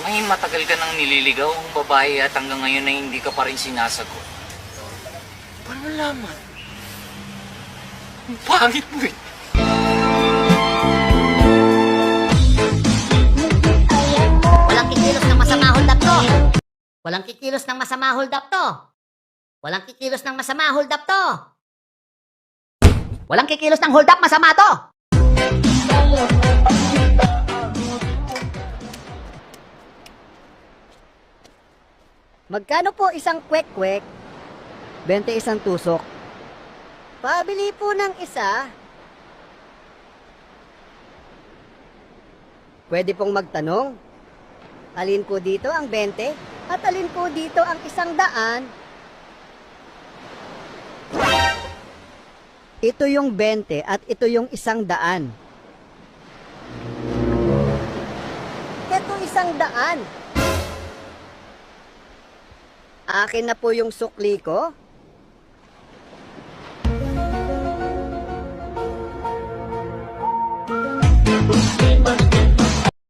Ay, matagal ka nang nililigaw ang babae at hanggang ngayon ay hindi ka pa rin sinasagot. Paano malaman? Ang pangit mo eh. Walang kikilos ng masama, hold up to! Walang kikilos ng masama, hold up to! Walang kikilos ng masama, hold up to! Walang kikilos ng hold up, masama to! Magkano po isang kwek-kwek? 21 tusok. Pabili po ng isa. Pwede pong magtanong. Alin po dito ang 20 at alin po dito ang 100? Ito yung 20 at ito yung 100. Ito 100. Akin na po yung sukli ko.